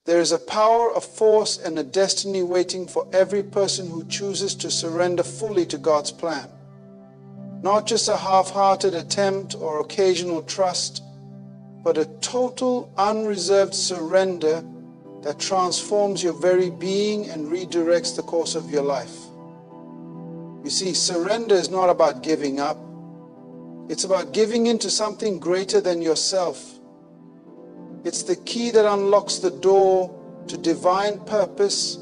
There is a power, a force, and a destiny waiting for every person who chooses to surrender fully to God's plan. Not just a half-hearted attempt or occasional trust, but a total, unreserved surrender that transforms your very being and redirects the course of your life. You see, surrender is not about giving up. It's about giving into something greater than yourself. It's the key that unlocks the door to divine purpose,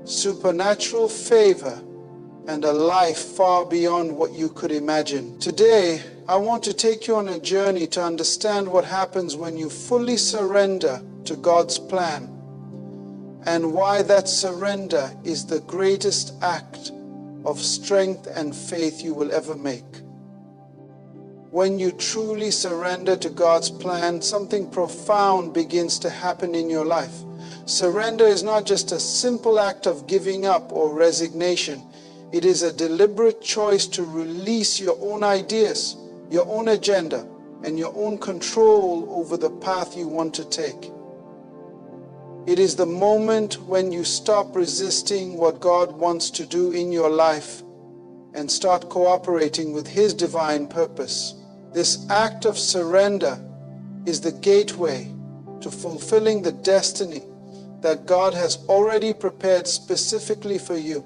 supernatural favor, and a life far beyond what you could imagine. Today, I want to take you on a journey to understand what happens when you fully surrender to God's plan, and why that surrender is the greatest act of strength and faith you will ever make. When you truly surrender to God's plan, something profound begins to happen in your life. Surrender is not just a simple act of giving up or resignation. It is a deliberate choice to release your own ideas, your own agenda, and your own control over the path you want to take. It is the moment when you stop resisting what God wants to do in your life and start cooperating with His divine purpose. This act of surrender is the gateway to fulfilling the destiny that God has already prepared specifically for you.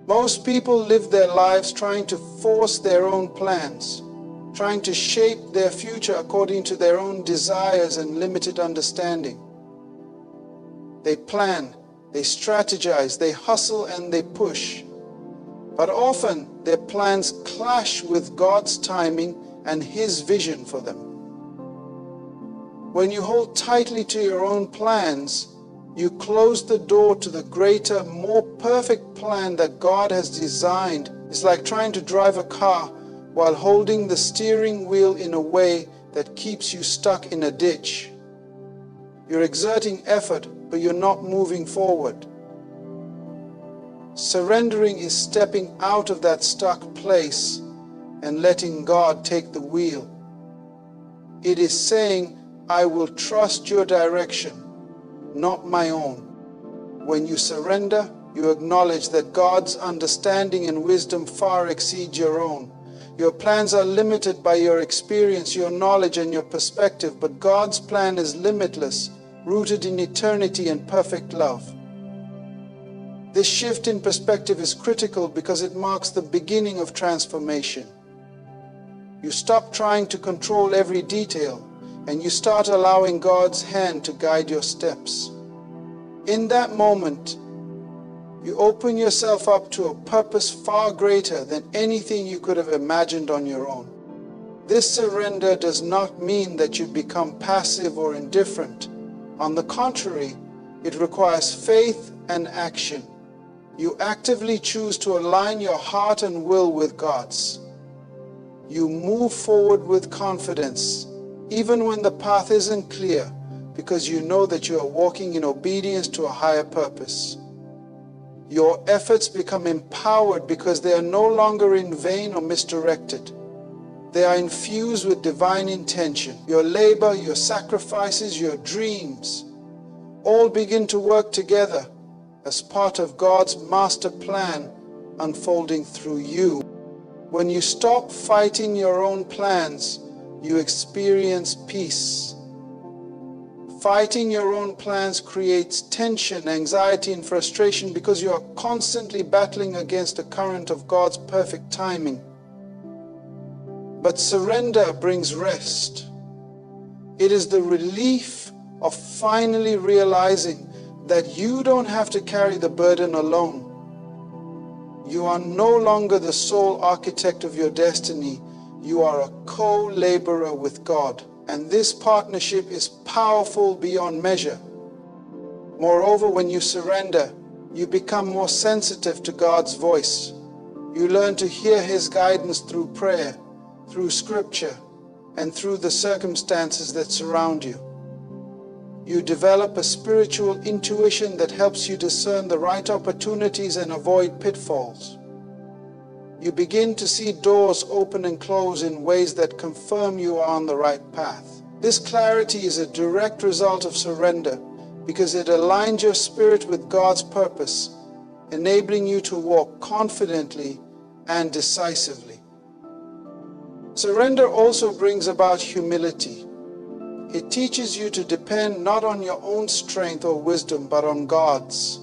Most people live their lives trying to force their own plans, trying to shape their future according to their own desires and limited understanding. They plan, they strategize, they hustle, and they push. But often their plans clash with God's timing and His vision for them. When you hold tightly to your own plans, you close the door to the greater, more perfect plan that God has designed. It's like trying to drive a car while holding the steering wheel in a way that keeps you stuck in a ditch. You're exerting effort, but you're not moving forward. Surrendering is stepping out of that stuck place and letting God take the wheel. It is saying, I will trust your direction, not my own. When you surrender, you acknowledge that God's understanding and wisdom far exceed your own. Your plans are limited by your experience, your knowledge, and your perspective, but God's plan is limitless, rooted in eternity and perfect love. This shift in perspective is critical because it marks the beginning of transformation. You stop trying to control every detail, and you start allowing God's hand to guide your steps. In that moment, you open yourself up to a purpose far greater than anything you could have imagined on your own. This surrender does not mean that you become passive or indifferent. On the contrary, it requires faith and action. You actively choose to align your heart and will with God's. You move forward with confidence, even when the path isn't clear, because you know that you are walking in obedience to a higher purpose. Your efforts become empowered because they are no longer in vain or misdirected. They are infused with divine intention. Your labor, your sacrifices, your dreams all begin to work together as part of God's master plan unfolding through you. When you stop fighting your own plans, you experience peace. Fighting your own plans creates tension, anxiety, and frustration because you are constantly battling against the current of God's perfect timing. But surrender brings rest. It is the relief of finally realizing that you don't have to carry the burden alone. You are no longer the sole architect of your destiny. You are a co-laborer with God. And this partnership is powerful beyond measure. Moreover, when you surrender, you become more sensitive to God's voice. You learn to hear His guidance through prayer, through scripture, and through the circumstances that surround you. You develop a spiritual intuition that helps you discern the right opportunities and avoid pitfalls. You begin to see doors open and close in ways that confirm you are on the right path. This clarity is a direct result of surrender because it aligns your spirit with God's purpose, enabling you to walk confidently and decisively. Surrender also brings about humility. It teaches you to depend not on your own strength or wisdom, but on God's.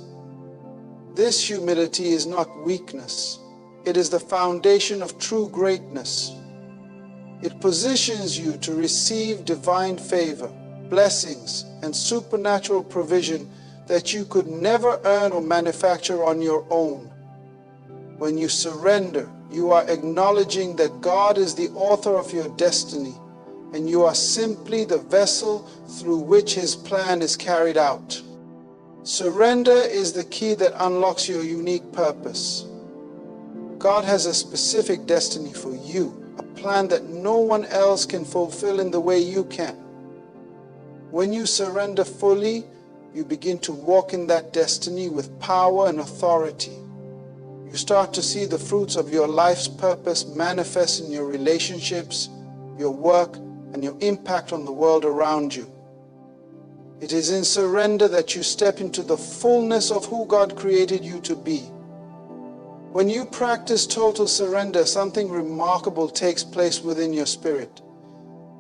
This humility is not weakness. It is the foundation of true greatness. It positions you to receive divine favor, blessings, and supernatural provision that you could never earn or manufacture on your own. When you surrender, you are acknowledging that God is the author of your destiny, and you are simply the vessel through which His plan is carried out. Surrender is the key that unlocks your unique purpose. God has a specific destiny for you, a plan that no one else can fulfill in the way you can. When you surrender fully, you begin to walk in that destiny with power and authority. You start to see the fruits of your life's purpose manifest in your relationships, your work, and your impact on the world around you. It is in surrender that you step into the fullness of who God created you to be. When you practice total surrender, something remarkable takes place within your spirit.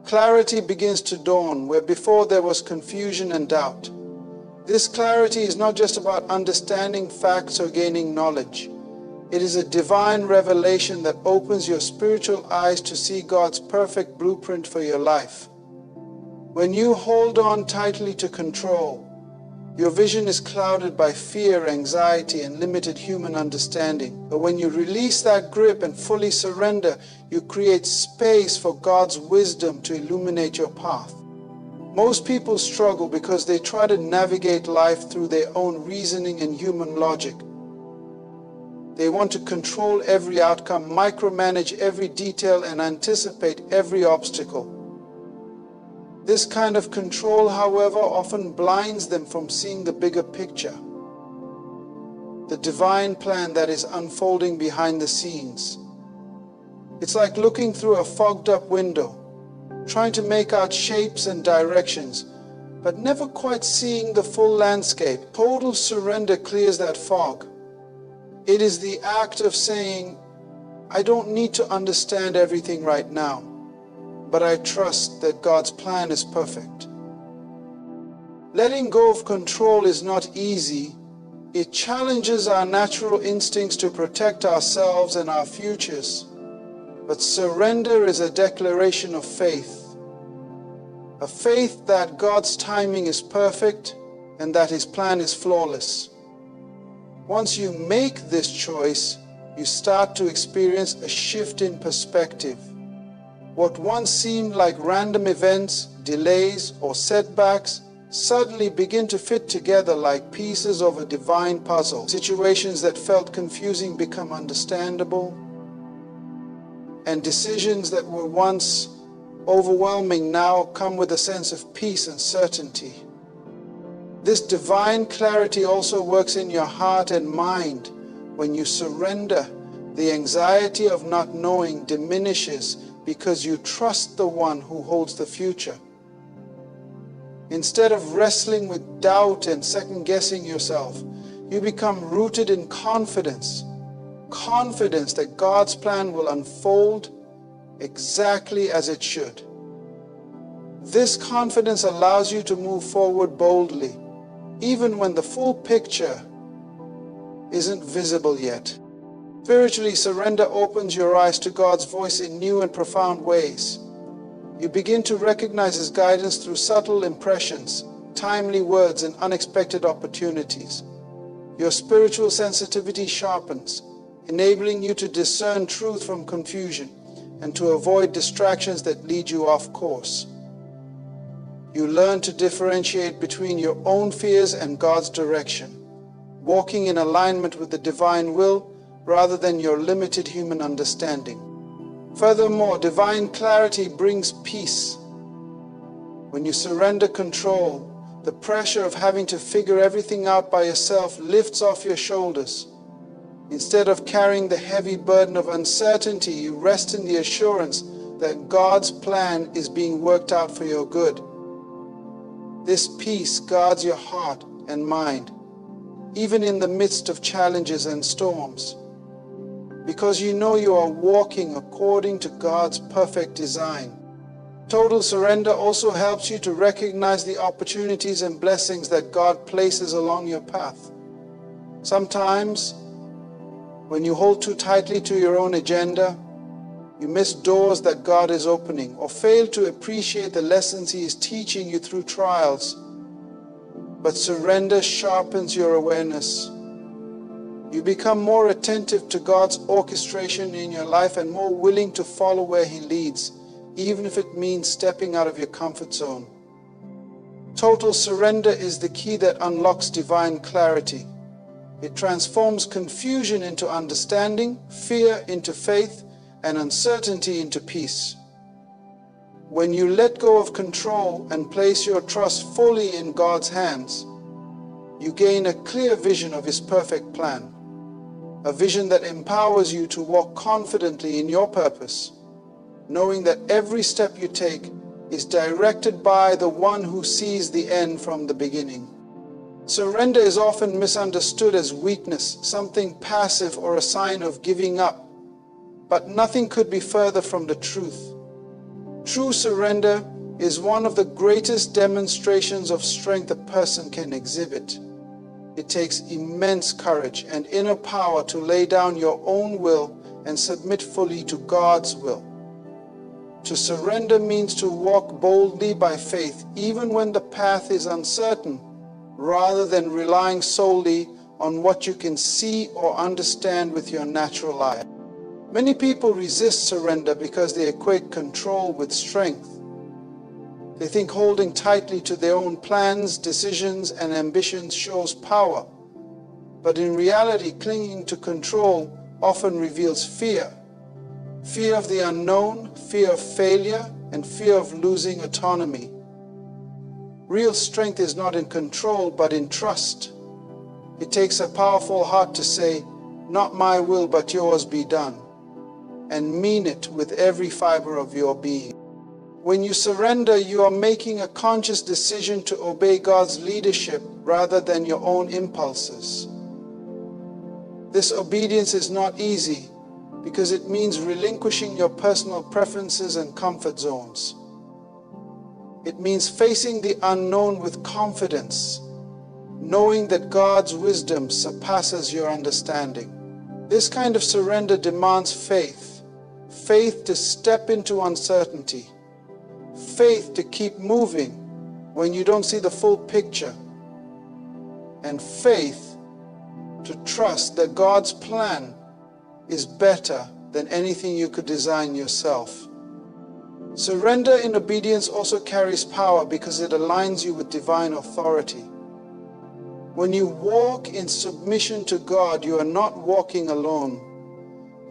Clarity begins to dawn where before there was confusion and doubt. This clarity is not just about understanding facts or gaining knowledge. It is a divine revelation that opens your spiritual eyes to see God's perfect blueprint for your life. When you hold on tightly to control, your vision is clouded by fear, anxiety, and limited human understanding. But when you release that grip and fully surrender, you create space for God's wisdom to illuminate your path. Most people struggle because they try to navigate life through their own reasoning and human logic. They want to control every outcome, micromanage every detail, and anticipate every obstacle. This kind of control, however, often blinds them from seeing the bigger picture, the divine plan that is unfolding behind the scenes. It's like looking through a fogged-up window, trying to make out shapes and directions, but never quite seeing the full landscape. Total surrender clears that fog. It is the act of saying, I don't need to understand everything right now, but I trust that God's plan is perfect. Letting go of control is not easy. It challenges our natural instincts to protect ourselves and our futures. But surrender is a declaration of faith. A faith that God's timing is perfect and that His plan is flawless. Once you make this choice, you start to experience a shift in perspective. What once seemed like random events, delays, or setbacks suddenly begin to fit together like pieces of a divine puzzle. Situations that felt confusing become understandable, and decisions that were once overwhelming now come with a sense of peace and certainty. This divine clarity also works in your heart and mind. When you surrender, the anxiety of not knowing diminishes because you trust the one who holds the future. Instead of wrestling with doubt and second-guessing yourself, you become rooted in confidence that God's plan will unfold exactly as it should. This confidence allows you to move forward boldly, even when the full picture isn't visible yet. Spiritually, surrender opens your eyes to God's voice in new and profound ways. You begin to recognize His guidance through subtle impressions, timely words, and unexpected opportunities. Your spiritual sensitivity sharpens, enabling you to discern truth from confusion and to avoid distractions that lead you off course. You learn to differentiate between your own fears and God's direction, walking in alignment with the divine will rather than your limited human understanding. Furthermore, divine clarity brings peace. When you surrender control, the pressure of having to figure everything out by yourself lifts off your shoulders. Instead of carrying the heavy burden of uncertainty, you rest in the assurance that God's plan is being worked out for your good. This peace guards your heart and mind, even in the midst of challenges and storms, because you know you are walking according to God's perfect design. Total surrender also helps you to recognize the opportunities and blessings that God places along your path. Sometimes, when you hold too tightly to your own agenda, you miss doors that God is opening, or fail to appreciate the lessons He is teaching you through trials. But surrender sharpens your awareness. You become more attentive to God's orchestration in your life and more willing to follow where He leads, even if it means stepping out of your comfort zone. Total surrender is the key that unlocks divine clarity. It transforms confusion into understanding, fear into faith, and uncertainty into peace. When you let go of control and place your trust fully in God's hands, you gain a clear vision of His perfect plan, a vision that empowers you to walk confidently in your purpose, knowing that every step you take is directed by the one who sees the end from the beginning. Surrender is often misunderstood as weakness, something passive or a sign of giving up. But nothing could be further from the truth. True surrender is one of the greatest demonstrations of strength a person can exhibit. It takes immense courage and inner power to lay down your own will and submit fully to God's will. To surrender means to walk boldly by faith, even when the path is uncertain, rather than relying solely on what you can see or understand with your natural eye. Many people resist surrender because they equate control with strength. They think holding tightly to their own plans, decisions, and ambitions shows power. But in reality, clinging to control often reveals fear. Fear of the unknown, fear of failure, and fear of losing autonomy. Real strength is not in control, but in trust. It takes a powerful heart to say, "Not my will, but yours be done," and mean it with every fiber of your being. When you surrender, you are making a conscious decision to obey God's leadership rather than your own impulses. This obedience is not easy because it means relinquishing your personal preferences and comfort zones. It means facing the unknown with confidence, knowing that God's wisdom surpasses your understanding. This kind of surrender demands faith. Faith to step into uncertainty. Faith to keep moving when you don't see the full picture. And faith to trust that God's plan is better than anything you could design yourself. Surrender in obedience also carries power because it aligns you with divine authority. When you walk in submission to God, you are not walking alone.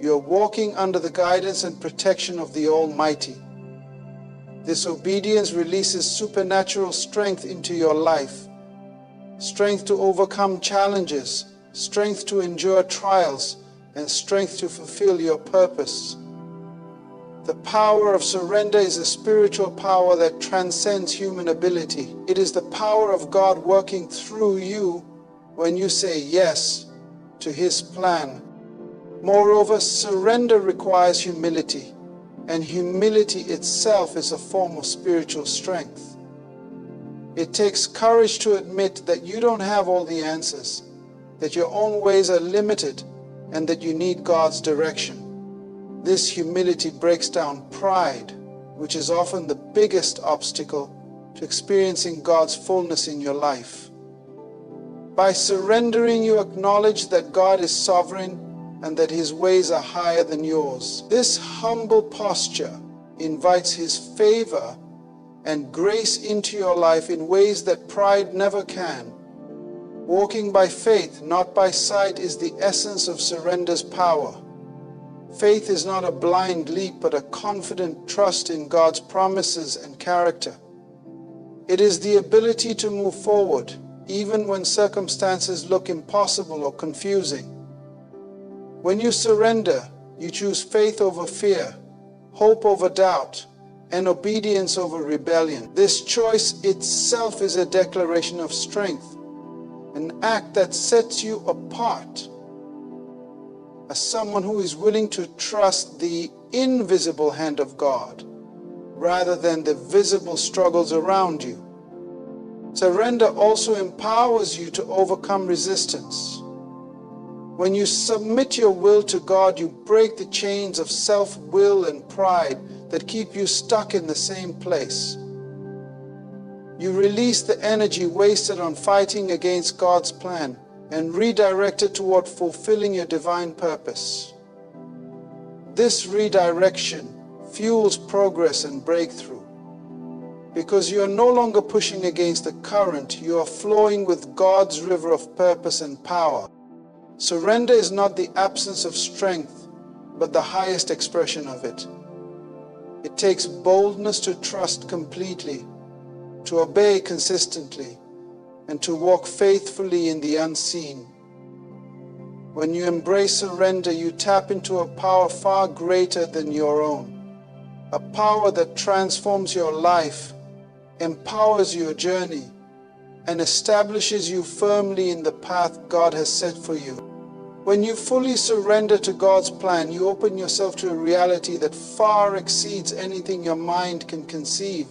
You are walking under the guidance and protection of the Almighty. This obedience releases supernatural strength into your life. Strength to overcome challenges, strength to endure trials, and strength to fulfill your purpose. The power of surrender is a spiritual power that transcends human ability. It is the power of God working through you when you say yes to His plan. Moreover, surrender requires humility, and humility itself is a form of spiritual strength. It takes courage to admit that you don't have all the answers, that your own ways are limited, and that you need God's direction. This humility breaks down pride, which is often the biggest obstacle to experiencing God's fullness in your life. By surrendering, you acknowledge that God is sovereign and that His ways are higher than yours. This humble posture invites His favor and grace into your life in ways that pride never can. Walking by faith, not by sight, is the essence of surrender's power. Faith is not a blind leap, but a confident trust in God's promises and character. It is the ability to move forward, even when circumstances look impossible or confusing. When you surrender, you choose faith over fear, hope over doubt, and obedience over rebellion. This choice itself is a declaration of strength, an act that sets you apart as someone who is willing to trust the invisible hand of God rather than the visible struggles around you. Surrender also empowers you to overcome resistance. When you submit your will to God, you break the chains of self-will and pride that keep you stuck in the same place. You release the energy wasted on fighting against God's plan and redirect it toward fulfilling your divine purpose. This redirection fuels progress and breakthrough. Because you are no longer pushing against the current, you are flowing with God's river of purpose and power. Surrender is not the absence of strength, but the highest expression of it. It takes boldness to trust completely, to obey consistently, and to walk faithfully in the unseen. When you embrace surrender, you tap into a power far greater than your own, a power that transforms your life, empowers your journey, and establishes you firmly in the path God has set for you. When you fully surrender to God's plan, you open yourself to a reality that far exceeds anything your mind can conceive.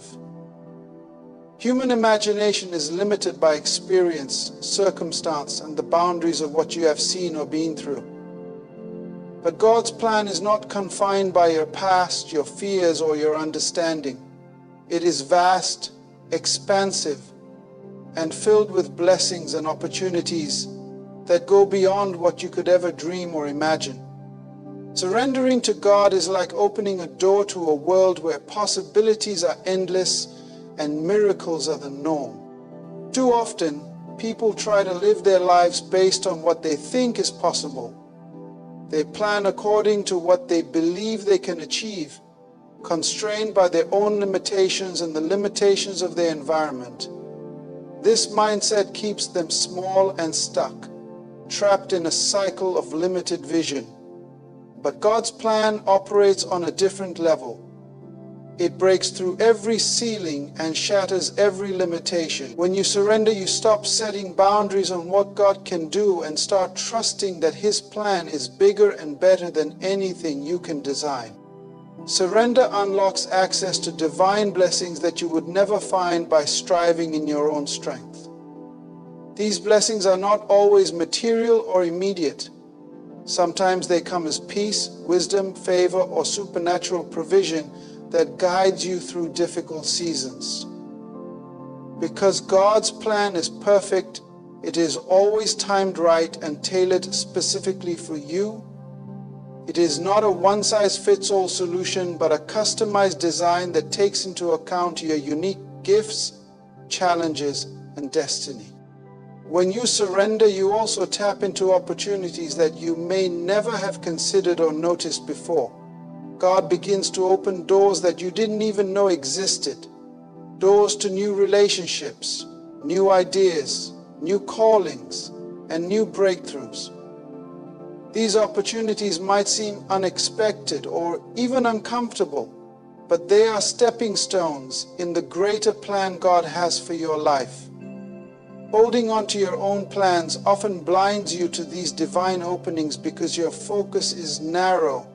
Human imagination is limited by experience, circumstance, and the boundaries of what you have seen or been through. But God's plan is not confined by your past, your fears, or your understanding. It is vast, expansive, and filled with blessings and opportunities that go beyond what you could ever dream or imagine. Surrendering to God is like opening a door to a world where possibilities are endless and miracles are the norm. Too often, people try to live their lives based on what they think is possible. They plan according to what they believe they can achieve, constrained by their own limitations and the limitations of their environment. This mindset keeps them small and stuck, trapped in a cycle of limited vision. But God's plan operates on a different level. It breaks through every ceiling and shatters every limitation. When you surrender, you stop setting boundaries on what God can do and start trusting that His plan is bigger and better than anything you can design. Surrender unlocks access to divine blessings that you would never find by striving in your own strength. These blessings are not always material or immediate. Sometimes they come as peace, wisdom, favor, or supernatural provision that guides you through difficult seasons. Because God's plan is perfect, it is always timed right and tailored specifically for you. It is not a one-size-fits-all solution, but a customized design that takes into account your unique gifts, challenges, and destiny. When you surrender, you also tap into opportunities that you may never have considered or noticed before. God begins to open doors that you didn't even know existed. Doors to new relationships, new ideas, new callings, and new breakthroughs. These opportunities might seem unexpected or even uncomfortable, but they are stepping stones in the greater plan God has for your life. Holding on to your own plans often blinds you to these divine openings because your focus is narrow.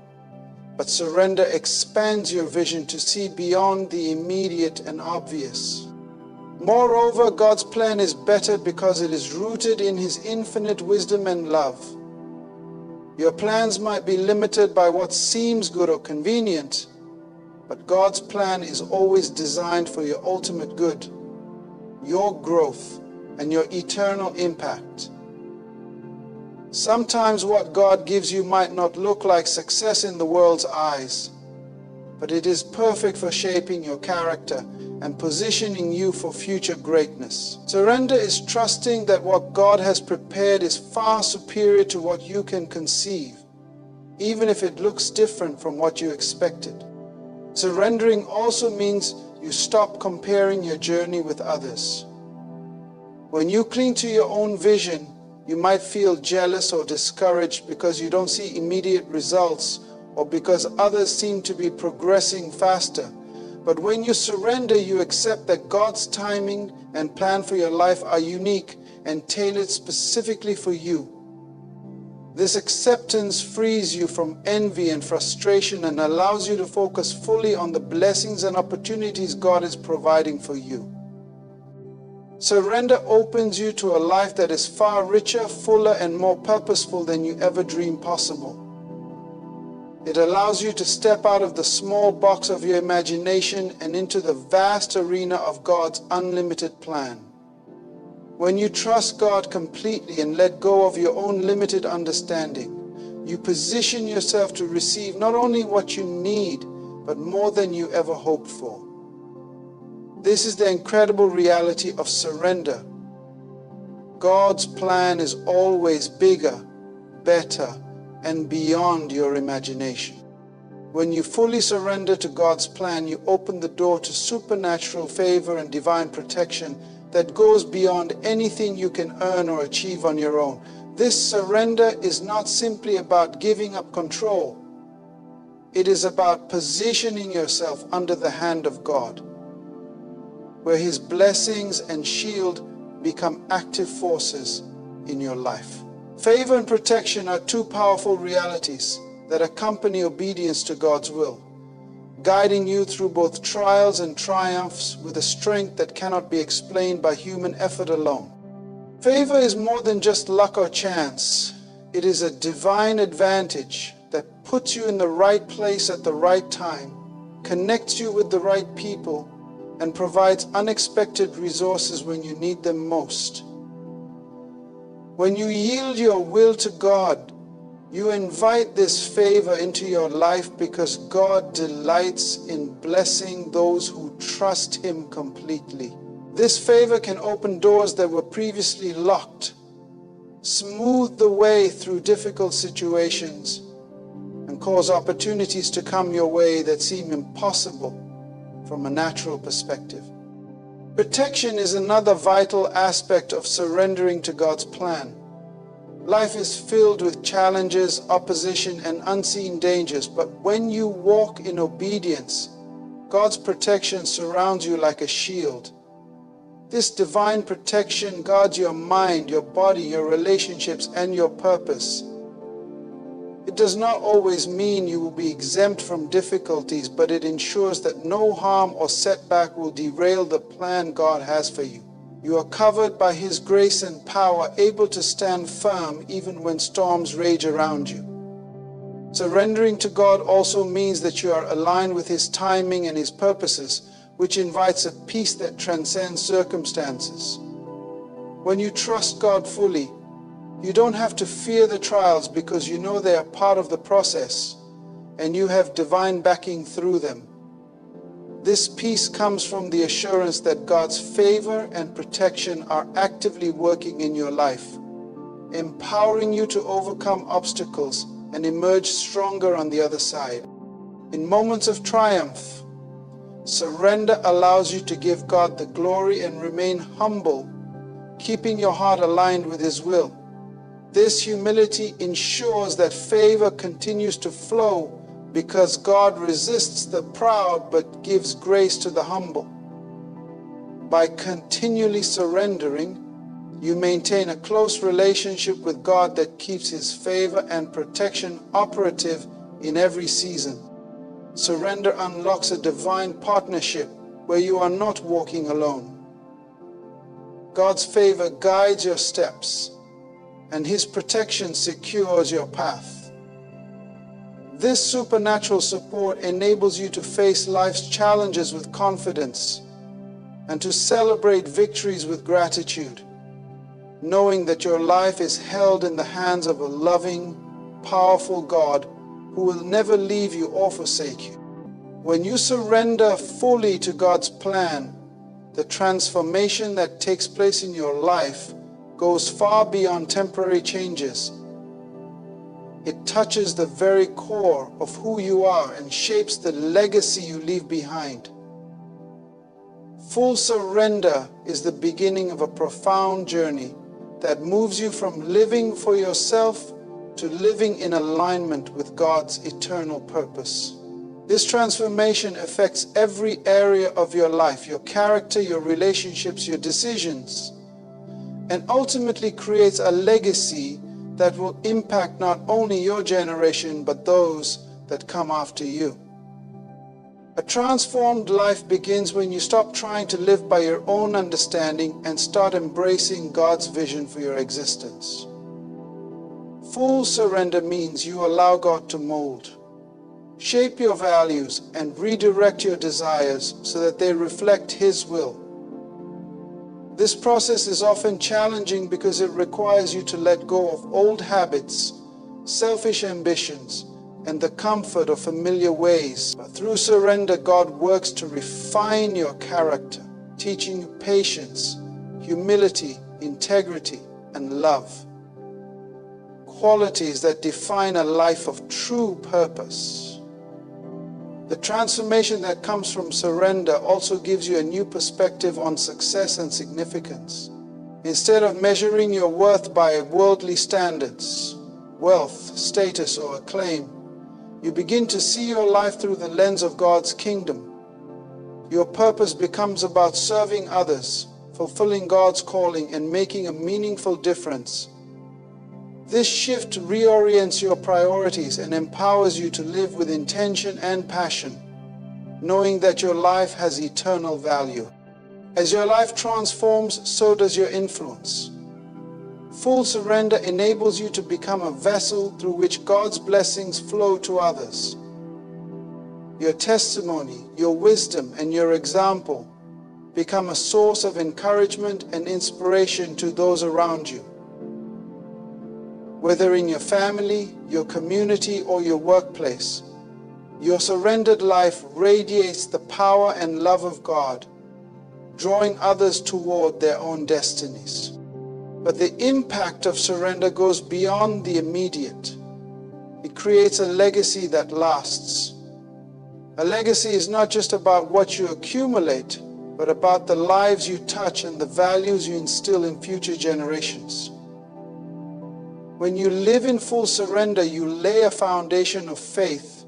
But surrender expands your vision to see beyond the immediate and obvious. Moreover, God's plan is better because it is rooted in His infinite wisdom and love. Your plans might be limited by what seems good or convenient, but God's plan is always designed for your ultimate good, your growth, and your eternal impact. Sometimes what God gives you might not look like success in the world's eyes, but it is perfect for shaping your character and positioning you for future greatness. Surrender is trusting that what God has prepared is far superior to what you can conceive, even if it looks different from what you expected. Surrendering also means you stop comparing your journey with others. When you cling to your own vision, you might feel jealous or discouraged because you don't see immediate results or because others seem to be progressing faster. But when you surrender, you accept that God's timing and plan for your life are unique and tailored specifically for you. This acceptance frees you from envy and frustration and allows you to focus fully on the blessings and opportunities God is providing for you. Surrender opens you to a life that is far richer, fuller, and more purposeful than you ever dreamed possible. It allows you to step out of the small box of your imagination and into the vast arena of God's unlimited plan. When you trust God completely and let go of your own limited understanding, you position yourself to receive not only what you need, but more than you ever hoped for. This is the incredible reality of surrender. God's plan is always bigger, better, and beyond your imagination. When you fully surrender to God's plan, you open the door to supernatural favor and divine protection that goes beyond anything you can earn or achieve on your own. This surrender is not simply about giving up control. It is about positioning yourself under the hand of God, where His blessings and shield become active forces in your life. Favor and protection are two powerful realities that accompany obedience to God's will, guiding you through both trials and triumphs with a strength that cannot be explained by human effort alone. Favor is more than just luck or chance. It is a divine advantage that puts you in the right place at the right time, connects you with the right people, and provides unexpected resources when you need them most. When you yield your will to God, you invite this favor into your life because God delights in blessing those who trust Him completely. This favor can open doors that were previously locked, smooth the way through difficult situations, and cause opportunities to come your way that seem impossible from a natural perspective. Protection is another vital aspect of surrendering to God's plan. Life is filled with challenges, opposition, and unseen dangers, but when you walk in obedience, God's protection surrounds you like a shield. This divine protection guards your mind, your body, your relationships, and your purpose. It does not always mean you will be exempt from difficulties, but it ensures that no harm or setback will derail the plan God has for you. You are covered by His grace and power, able to stand firm even when storms rage around you. Surrendering to God also means that you are aligned with His timing and His purposes, which invites a peace that transcends circumstances. When you trust God fully, you don't have to fear the trials because you know they are part of the process and you have divine backing through them. This peace comes from the assurance that God's favor and protection are actively working in your life, empowering you to overcome obstacles and emerge stronger on the other side. In moments of triumph, surrender allows you to give God the glory and remain humble, keeping your heart aligned with His will. This humility ensures that favor continues to flow because God resists the proud but gives grace to the humble. By continually surrendering, you maintain a close relationship with God that keeps His favor and protection operative in every season. Surrender unlocks a divine partnership where you are not walking alone. God's favor guides your steps, and His protection secures your path. This supernatural support enables you to face life's challenges with confidence and to celebrate victories with gratitude, knowing that your life is held in the hands of a loving, powerful God who will never leave you or forsake you. When you surrender fully to God's plan, the transformation that takes place in your life goes far beyond temporary changes. It touches the very core of who you are and shapes the legacy you leave behind. Full surrender is the beginning of a profound journey that moves you from living for yourself to living in alignment with God's eternal purpose. This transformation affects every area of your life, your character, your relationships, your decisions, and ultimately creates a legacy that will impact not only your generation, but those that come after you. A transformed life begins when you stop trying to live by your own understanding and start embracing God's vision for your existence. Full surrender means you allow God to mold, shape your values, and redirect your desires so that they reflect His will. This process is often challenging because it requires you to let go of old habits, selfish ambitions, and the comfort of familiar ways. But through surrender, God works to refine your character, teaching you patience, humility, integrity, and love. Qualities that define a life of true purpose. The transformation that comes from surrender also gives you a new perspective on success and significance. Instead of measuring your worth by worldly standards, wealth, status, or acclaim, you begin to see your life through the lens of God's kingdom. Your purpose becomes about serving others, fulfilling God's calling, and making a meaningful difference. This shift reorients your priorities and empowers you to live with intention and passion, knowing that your life has eternal value. As your life transforms, so does your influence. Full surrender enables you to become a vessel through which God's blessings flow to others. Your testimony, your wisdom, and your example become a source of encouragement and inspiration to those around you. Whether in your family, your community, or your workplace, your surrendered life radiates the power and love of God, drawing others toward their own destinies. But the impact of surrender goes beyond the immediate. It creates a legacy that lasts. A legacy is not just about what you accumulate, but about the lives you touch and the values you instill in future generations. When you live in full surrender, you lay a foundation of faith,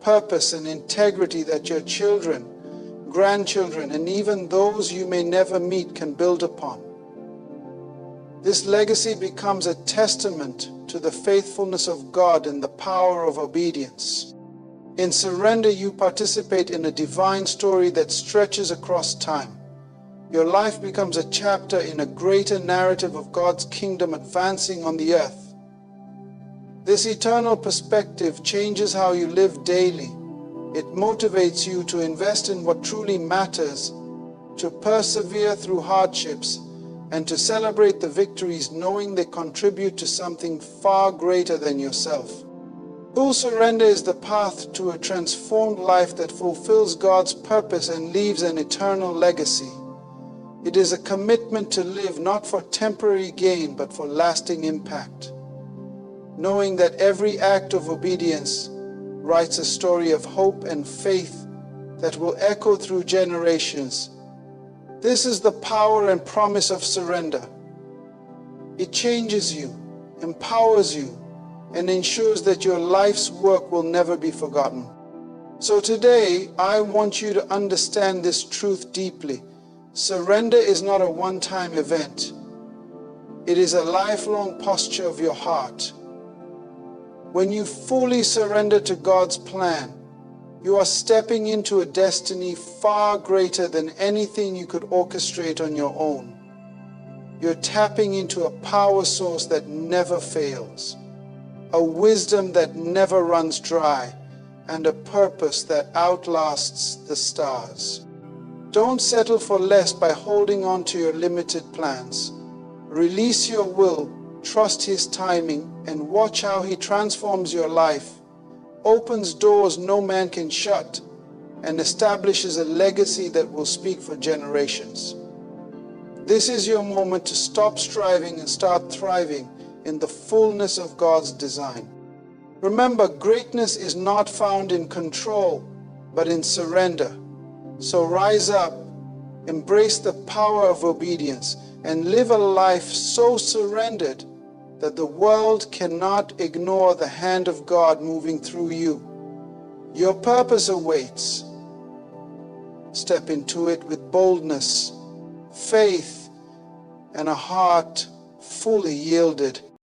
purpose, and integrity that your children, grandchildren, and even those you may never meet can build upon. This legacy becomes a testament to the faithfulness of God and the power of obedience. In surrender, you participate in a divine story that stretches across time. Your life becomes a chapter in a greater narrative of God's kingdom advancing on the earth. This eternal perspective changes how you live daily. It motivates you to invest in what truly matters, to persevere through hardships, and to celebrate the victories knowing they contribute to something far greater than yourself. Full surrender is the path to a transformed life that fulfills God's purpose and leaves an eternal legacy. It is a commitment to live not for temporary gain but for lasting impact, knowing that every act of obedience writes a story of hope and faith that will echo through generations. This is the power and promise of surrender. It changes you, empowers you, and ensures that your life's work will never be forgotten. So today, I want you to understand this truth deeply. Surrender is not a one-time event. It is a lifelong posture of your heart. When you fully surrender to God's plan, you are stepping into a destiny far greater than anything you could orchestrate on your own. You're tapping into a power source that never fails, a wisdom that never runs dry, and a purpose that outlasts the stars. Don't settle for less by holding on to your limited plans. Release your will, trust His timing, and watch how He transforms your life, opens doors no man can shut, and establishes a legacy that will speak for generations. This is your moment to stop striving and start thriving in the fullness of God's design. Remember, greatness is not found in control, but in surrender. So rise up, embrace the power of obedience, and live a life so surrendered that the world cannot ignore the hand of God moving through you. Your purpose awaits. Step into it with boldness, faith, and a heart fully yielded